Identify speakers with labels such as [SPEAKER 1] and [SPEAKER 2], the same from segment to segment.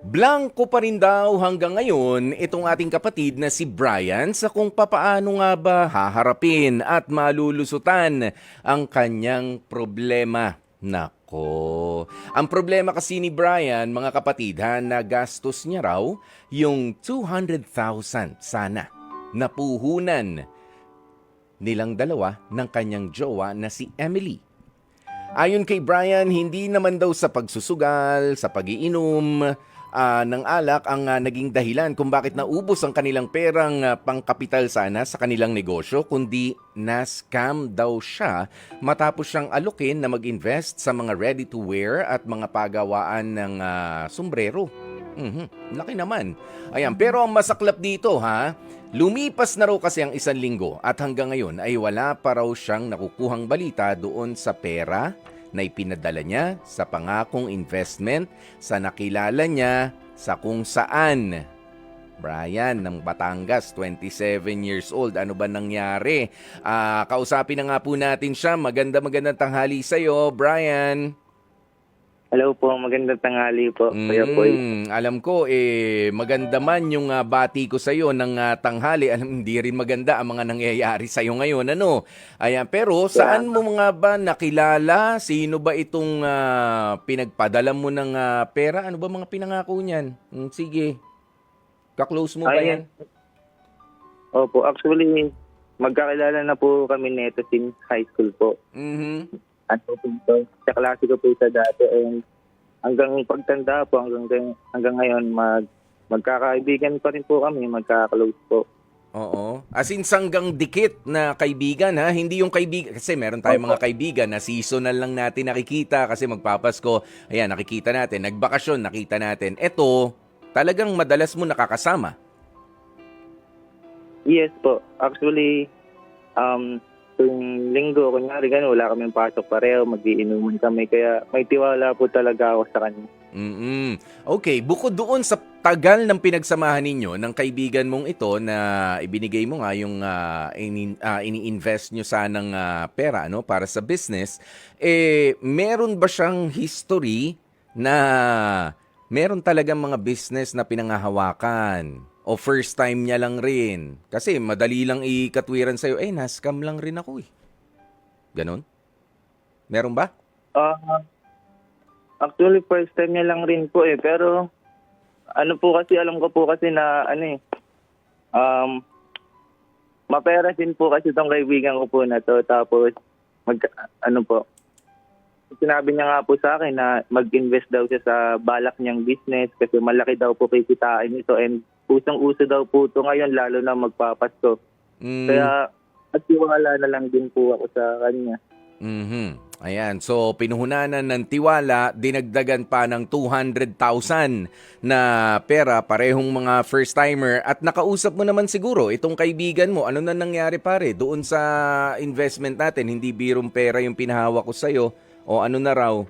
[SPEAKER 1] Blanko pa rin daw hanggang ngayon itong ating kapatid na si Brian sa kung papaano nga ba haharapin at malulusutan ang kanyang problema. Nako. Ang problema kasi ni Brian, mga kapatid, nagastos niya raw yung 200,000 sana na puhunan nilang dalawa ng kanyang jowa na si Emily. Ayon kay Brian, hindi naman daw sa pagsusugal, sa pagiinom ng alak ang naging dahilan kung bakit naubos ang kanilang perang pangkapital sana sa kanilang negosyo, kundi na-scam daw siya matapos siyang alukin na mag-invest sa mga ready-to-wear at mga pagawaan ng sombrero. Laki naman. Ayan, pero ang masaklap dito lumipas na raw kasi ang 1 linggo at hanggang ngayon ay wala pa raw siyang nakukuhang balita doon sa pera na ipinadala niya sa pangakong investment sa nakilala niya sa kung saan. Brian ng Batangas, 27 years old. Ano ba nangyari? Kausapin na nga po natin siya. Magandang tanghali sa'yo, Brian.
[SPEAKER 2] Hello po, magandang tanghali po, Kuya Boy.
[SPEAKER 1] Alam ko, maganda man yung bati ko sa'yo ng tanghali. Alam, hindi rin maganda ang mga nangyayari sa'yo ngayon, ano? Ayan, pero saan mo mga ba nakilala? Sino ba itong pinagpadala mo ng pera? Ano ba mga pinangako niyan? Sige, ka-close mo ba yan?
[SPEAKER 2] Opo, actually, magkakilala na po kami nito since high school po. Ano po ito, sa klase ko po sa dati, and hanggang pagtanda po, hanggang ngayon, magkakaibigan pa rin po kami, magkaka-close po.
[SPEAKER 1] Oo. As in, sanggang dikit na kaibigan, Hindi yung kaibigan, kasi meron tayong mga kaibigan na seasonal lang natin nakikita kasi magpapasko, ayan, nakikita natin, nagbakasyon, nakita natin. Eto, talagang madalas mo nakakasama.
[SPEAKER 2] Yes po, actually, tuwing linggo, kunyari gano'n, wala kaming pasok pareho, mag-iinuman kami, kaya may tiwala po talaga ako sa kanya.
[SPEAKER 1] Okay, bukod doon sa tagal ng pinagsamahan ninyo ng kaibigan mong ito na ibinigay mo nga yung ini-invest nyo sanang pera para sa business, meron ba siyang history na meron talagang mga business na pinangahawakan? O first time niya lang rin? Kasi madali lang ikatwiran sa'yo, na-scam lang rin ako Ganon? Meron ba?
[SPEAKER 2] Actually, first time niya lang rin po pero ano po kasi, alam ko po kasi na mapera din po kasi itong kaibigan ko po na to. Tapos, sinabi niya nga po sa akin na mag-invest daw siya sa balak niyang business kasi malaki daw po kikitain ito, and usong-uso daw po ito ngayon, lalo na magpapasko. Kaya at tiwala na lang din po ako sa kanya.
[SPEAKER 1] Ayan, so pinuhunanan ng tiwala, dinagdagan pa ng 200,000 na pera, parehong mga first-timer, at nakausap mo naman siguro itong kaibigan mo. Ano na nangyari pare doon sa investment natin? Hindi birong pera yung pinahawak ko sa'yo, o ano na raw?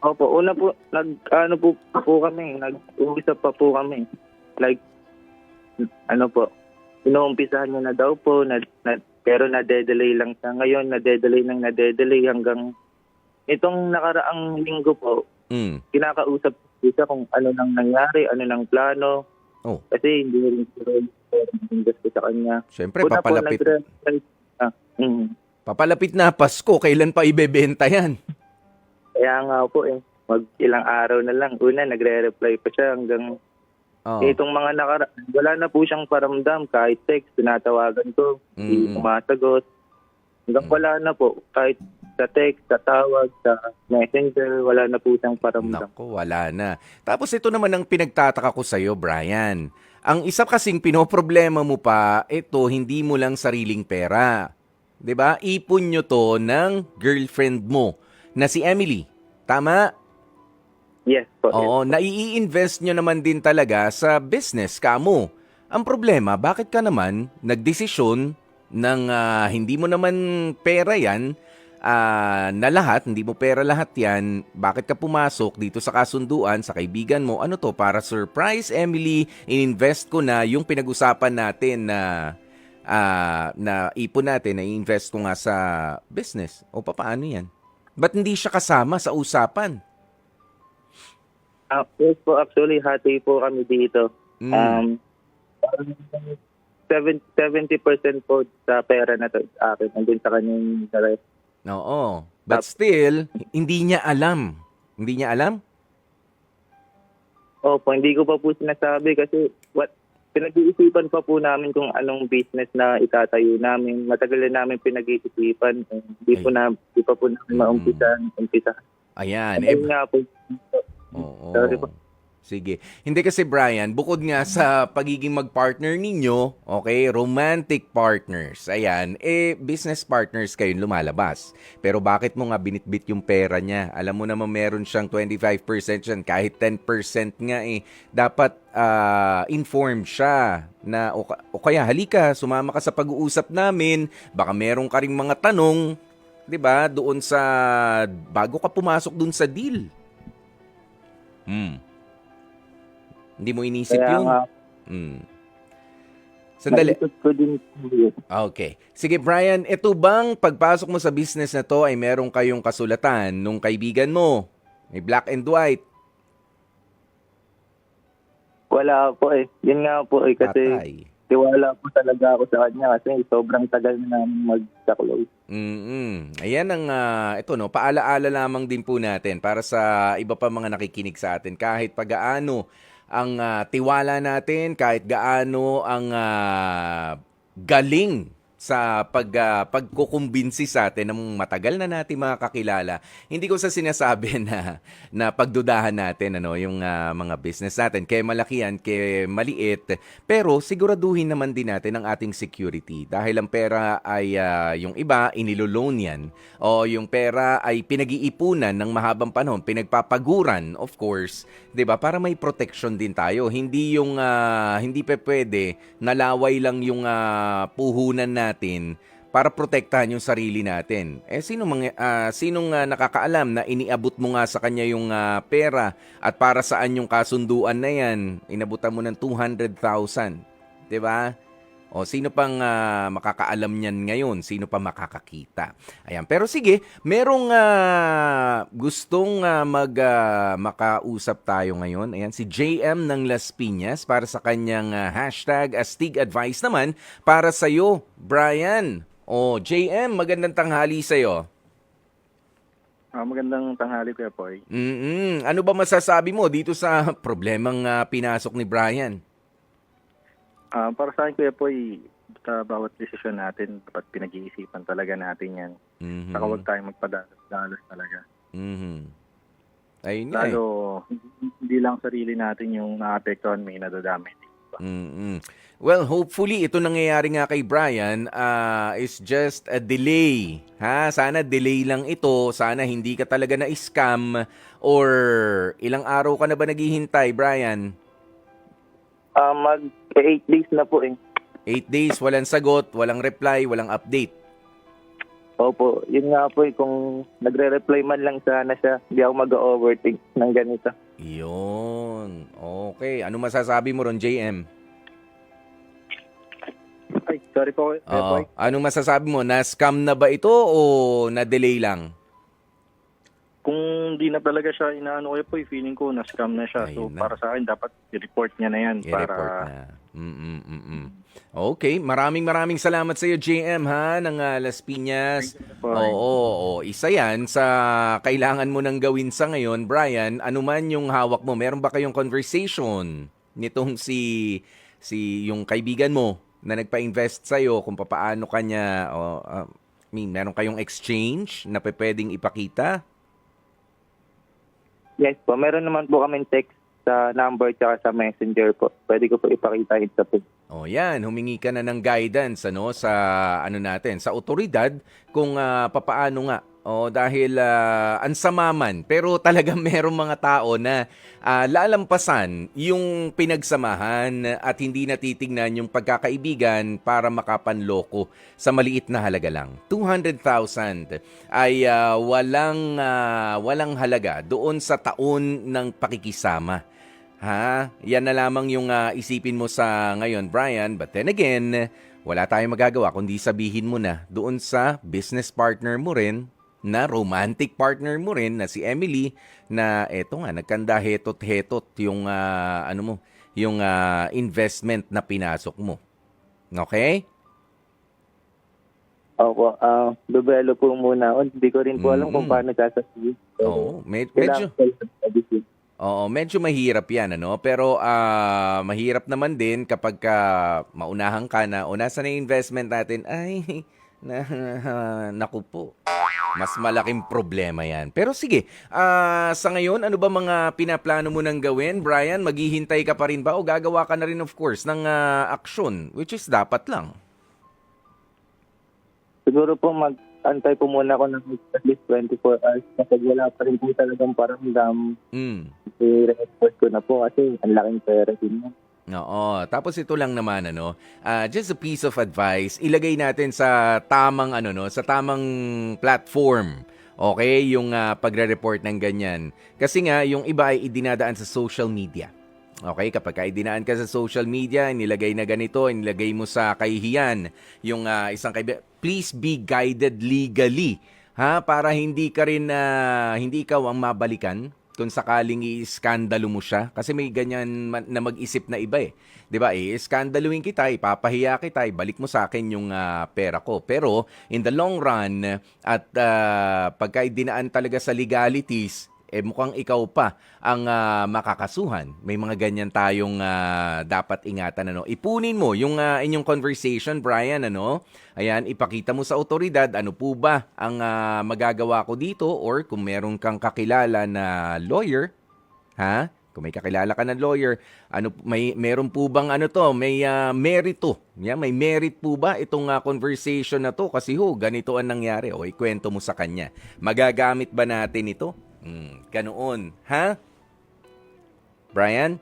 [SPEAKER 2] Opo, una po, nag-uusap pa po kami. Like, inuumpisahan niya na daw po, pero nade-delay lang siya. Ngayon, nade-delay hanggang itong nakaraang linggo po, kinakausap siya kung ano nang nangyari, ano nang plano. Kasi hindi rin sure sa kanya.
[SPEAKER 1] Siyempre, papalapit. Papalapit na Pasko, kailan pa ibebenta yan?
[SPEAKER 2] Kaya nga po ilang araw na lang. Una, nagre-reply pa siya hanggang itong mga wala na po siyang paramdam. Kahit text, tinatawagan ko, hindi sumasagot. Hanggang wala na po. Kahit sa text, sa tawag, sa messenger, wala na po siyang paramdam.
[SPEAKER 1] Naku, wala na. Tapos ito naman ang pinagtataka ko sa'yo, Brian. Ang isa kasing pinoproblema mo pa, ito, hindi mo lang sariling pera. 'Di ba? Ipon nyo to ng girlfriend mo na si Emily. Tama?
[SPEAKER 2] Yes po.
[SPEAKER 1] Oo, nai-invest nyo naman din talaga sa business kamo. Ang problema, bakit ka naman nagdesisyon ng hindi mo naman pera yan na lahat, hindi mo pera lahat yan, bakit ka pumasok dito sa kasunduan sa kaibigan mo? Ano to, para surprise Emily, ininvest ko na yung pinag-usapan natin na ipon natin, na i-invest ko nga sa business. O paano yan? Ba't hindi siya kasama sa usapan?
[SPEAKER 2] Yes po, actually, hati po kami dito.
[SPEAKER 1] Mm.
[SPEAKER 2] Parang 70% po sa pera na to sa akin, and then sa kanyang the rest.
[SPEAKER 1] Oo. But still, hindi niya alam. Hindi niya alam?
[SPEAKER 2] Opo, hindi ko pa po sinasabi kasi pinag-iisipan pa po namin kung anong business na itatayo namin. Matagal na namin pinag-iisipan. Hindi pa po namin umpisa.
[SPEAKER 1] Ayan.
[SPEAKER 2] Ayun nga po.
[SPEAKER 1] Oo.
[SPEAKER 2] Sorry po.
[SPEAKER 1] Sige. Hindi kasi Brian, bukod nga sa pagiging mag-partner ninyo, okay, romantic partners, ayan, business partners kayong lumalabas. Pero bakit mo nga binitbit yung pera niya? Alam mo naman meron siyang 25% yan, kahit 10% nga dapat informed siya na o kaya halika, sumama ka sa pag-uusap namin, baka meron ka ring mga tanong, 'di ba, doon sa bago ka pumasok doon sa deal. Hindi mo inisip
[SPEAKER 2] Kaya
[SPEAKER 1] yun?
[SPEAKER 2] nga,
[SPEAKER 1] Sandali.
[SPEAKER 2] naisip ko din po yun.
[SPEAKER 1] Okay. Sige Brian, ito bang pagpasok mo sa business na to ay meron kayong kasulatan nung kaibigan mo? May black and white?
[SPEAKER 2] Wala po Yun nga po kasi
[SPEAKER 1] Patay.
[SPEAKER 2] tiwala po talaga ako sa kanya kasi sobrang tagal na namin mag-close.
[SPEAKER 1] Ayan ang ito no, paalaala lamang din po natin para sa iba pa mga nakikinig sa atin kahit pagaano ang tiwala natin, kahit gaano ang galing sa pagkukumbinsi sa atin ng matagal na natin mga kakilala. Hindi ko sa sinasabi na pagdudahan natin yung mga business natin. Kaya malaki yan, kaya maliit. Pero siguraduhin naman din natin ang ating security. Dahil ang pera ay yung iba, iniloloan yan. O yung pera ay pinag-iipunan ng mahabang panahon, pinagpapaguran, of course. 'Di ba? Para may protection din tayo. Hindi yung hindi pa pwede nalaway lang yung puhunan natin para protektahan yung sarili natin. Sinong nakakaalam na iniabot mo nga sa kanya yung pera at para saan yung kasunduan na yan? Inabutan mo ng 200,000. 'Di ba? O sino pang makakaalam niyan ngayon? Sino pa makakakita? Ayan. Pero sige, merong gustong makausap tayo ngayon. Ayan, si JM ng Las Piñas para sa kanyang hashtag Astig Advice naman para sa'yo, Brian. O, JM, magandang tanghali sa'yo.
[SPEAKER 3] Magandang tanghali, Kuya Poy.
[SPEAKER 1] Ano ba masasabi mo dito sa problemang pinasok ni Brian?
[SPEAKER 3] Para sa akin, Kuya Poy, sa bawat desisyon natin, dapat pinag-iisipan talaga natin yan. Saka huwag tayong magpadalos talaga.
[SPEAKER 1] Ayun nga
[SPEAKER 3] Lalo, hindi lang sarili natin yung naapektuhan, may nadadamay.
[SPEAKER 1] Well, hopefully, ito nangyayari nga kay Brian is just a delay. Sana delay lang ito. Sana hindi ka talaga na-scam. Or ilang araw ka na ba naghihintay, Brian?
[SPEAKER 2] 8 days na po
[SPEAKER 1] 8 days, walang sagot, walang reply, walang update.
[SPEAKER 2] Opo, yun nga po kung nagre-reply man lang sana siya, hindi ako mag-overthink ng ganito.
[SPEAKER 1] Yun. Okay. Ano masasabi mo ron, JM?
[SPEAKER 3] Ay, sorry po, Kuya Poy.
[SPEAKER 1] Anong masasabi mo? Na-scam na ba ito o na-delay lang?
[SPEAKER 3] Kung di na talaga siya inaano, Kuya Poy, feeling ko na-scam na siya. So,
[SPEAKER 1] Ayun na.
[SPEAKER 3] para sa akin, dapat i-report niya na yan.
[SPEAKER 1] I-report na. Okay, maraming salamat sa iyo JM ng Las Piñas. Oo, isa 'yan sa kailangan mo nang gawin sa ngayon, Brian. Ano man yung hawak mo, meron ba kayong conversation nitong si yung kaibigan mo na nagpa-invest sa iyo kung paano kanya meron kayong exchange na pwedeng ipakita?
[SPEAKER 2] Yes po, meron naman po kami text sa number tsaka sa messenger po. Pwede ko po ipakita yun sa po.
[SPEAKER 1] Yan, humingi ka na ng guidance sa sa otoridad kung papaano nga. Dahil ansamaman, pero talagang merong mga tao na lalampasan yung pinagsamahan at hindi natitignan yung pagkakaibigan para makapanloko sa maliit na halaga lang. 200,000 ay walang halaga doon sa taon ng pakikisama. Yan na lamang yung isipin mo sa ngayon, Brian. But then again, wala tayong magagawa kundi sabihin mo na doon sa business partner mo rin na romantic partner mo rin na si Emily na eto nga nagkanda hetot-hetot yung yung investment na pinasok mo. Okay?
[SPEAKER 2] Opo, develop po muna ako. Hindi ko rin po alam kung paano sasabihin.
[SPEAKER 1] Oo, medyo
[SPEAKER 2] Kailangan ko sabihin.
[SPEAKER 1] Oo, medyo mahirap 'yan ano, pero mahirap naman din kapag maunahan ka na o nasa na yung investment natin ay naku po. Mas malaking problema 'yan. Pero sige, sa ngayon ano ba mga pinaplano mo nang gawin, Brian? Maghihintay ka pa rin ba o gagawa ka na rin of course ng aksyon, which is dapat lang.
[SPEAKER 2] Siguro po mag-antay po muna ako ng at least 24 hours kasi wala pa rin po talagang paramdam. I-report ko na po kasi ang laking pera din mo.
[SPEAKER 1] Oo, tapos ito lang naman just a piece of advice, ilagay natin sa tamang sa tamang platform. Okay, yung pagre-report ng ganyan. Kasi nga yung iba ay idinadaan sa social media. Okay, kapag idinaan ka sa social media, inilagay na ganito, inilagay mo sa kahihiyan yung isang kaibigan, please be guided legally, ha, para hindi ka rin hindi ikaw ang mabalikan kung sakaling i-skandalo mo siya kasi may ganyan na mag-isip na iba 'Di ba? I-skandaluhin kita, ipapahiya kita, ibalik mo sa akin yung pera ko. Pero in the long run at pagka idinaan talaga sa legalities, mukhang ikaw pa ang makakasuhan. May mga ganyan tayong dapat ingatan. Ipunin mo yung inyong conversation, Brian. Ayan, ipakita mo sa otoridad ano po ba ang magagawa ko dito or kung meron kang kakilala na lawyer, ha? Kung may kakilala ka na lawyer, meron po bang may merito? Yeah, may merit po ba itong conversation na to? Kasi ganito ang nangyari. O ikwento mo sa kanya. Magagamit ba natin ito? Ganoon, ha? Brian?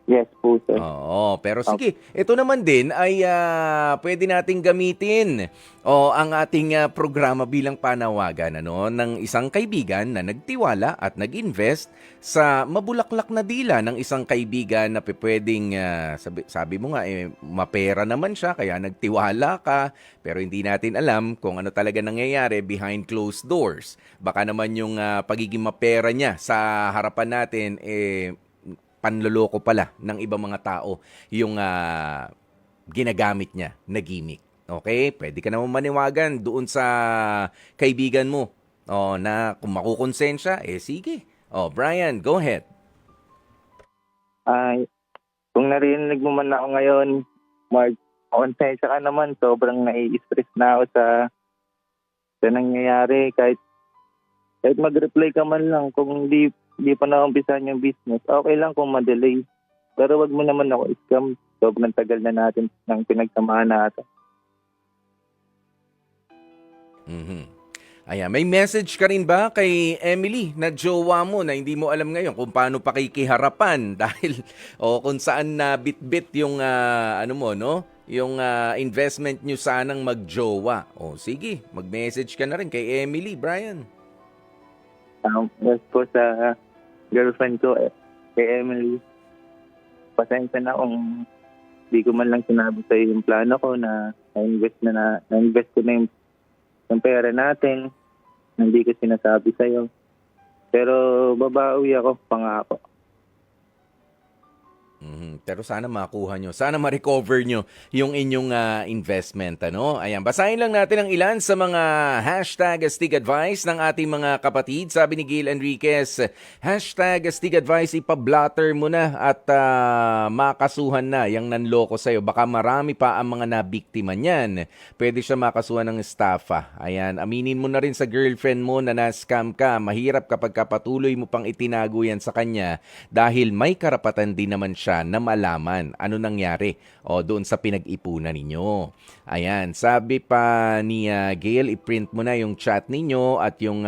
[SPEAKER 2] Yes po, sir.
[SPEAKER 1] Oo, pero sige, ito naman din ay pwede nating gamitin ang ating programa bilang panawagan ng isang kaibigan na nagtiwala at nag-invest sa mabulaklak na dila ng isang kaibigan na pwedeng sabi mo nga mapera naman siya kaya nagtiwala ka pero hindi natin alam kung ano talaga nangyayari behind closed doors. Baka naman yung pagiging mapera niya sa harapan natin panloloko pala ng ibang mga tao yung ginagamit niya na gimmick. Okay? Pwede ka naman maniwagan doon sa kaibigan mo na kung makukonsensya, sige. Brian, go ahead.
[SPEAKER 2] Kung narinig mo man ako ngayon, Mark, konsensya ka naman. Sobrang nai-stress na ako sa nangyayari. Kahit mag-reply ka man lang kung hindi pa na-umpisahan yung business, okay lang kung ma-delay. Pero wag mo naman ako scam. Sobrang tagal na natin ng pinagsamahan natin.
[SPEAKER 1] Ayan, may message ka rin ba kay Emily na jowa mo na hindi mo alam ngayon kung paano pakikiharapan dahil kung saan na bit-bit yung yung investment nyo sanang magjowa. Sige, mag-message ka na rin kay Emily, Brian.
[SPEAKER 2] Yes po sa girlfriend ko, kay Emily. Pasensya na kung di ko man lang sinabi sa yung plano ko na na-invest ko na yung pera natin. Hindi ko sinasabi sa iyo. Pero babawi ako, pangako.
[SPEAKER 1] Pero sana makuha nyo, sana ma-recover nyo yung inyong investment. Ayan, basahin lang natin ang ilan sa mga hashtag Astig Advice ng ating mga kapatid. Sabi ni Gail Enriquez, hashtag Astig Advice, ipablatter mo na at makasuhan na yung nanloko sa'yo. Baka marami pa ang mga nabiktima niyan. Pwede siya makasuhan ng estafa. Ayan, aminin mo na rin sa girlfriend mo na na-scam ka. Mahirap kapag patuloy mo pang itinago yan sa kanya dahil may karapatan din naman siya na malaman ano nangyari doon sa pinag-ipunan ninyo. Ayan, sabi pa ni Gail, i-print mo na yung chat ninyo at yung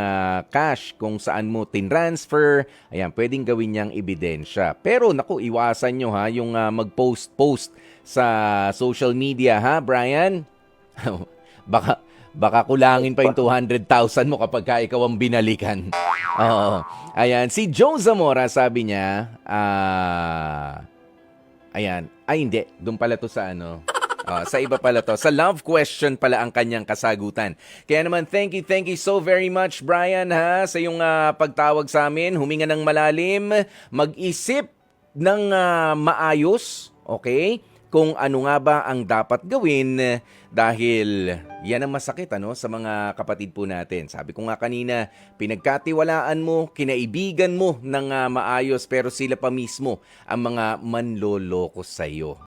[SPEAKER 1] cash kung saan mo tinransfer. Ayan, pwedeng gawin niyang ebidensya. Pero naku, iwasan nyo yung mag-post sa social media, ha, Brian? Baka kulangin pa yung 200,000 mo kapag ikaw ang binalikan. Oo. Ayan, si Joe Zamora sabi niya, ayan. Ay, hindi. Doon pala to sa Sa iba pala to. Sa love question pala ang kanyang kasagutan. Kaya naman, thank you so very much, Brian, ha, sa iyong pagtawag sa amin. Huminga ng malalim, mag-isip ng maayos, okay? Kung ano nga ba ang dapat gawin dahil yan ang masakit sa mga kapatid po natin. Sabi ko nga kanina, pinagkatiwalaan mo, kinaibigan mo ng maayos pero sila pa mismo ang mga manloloko sa iyo.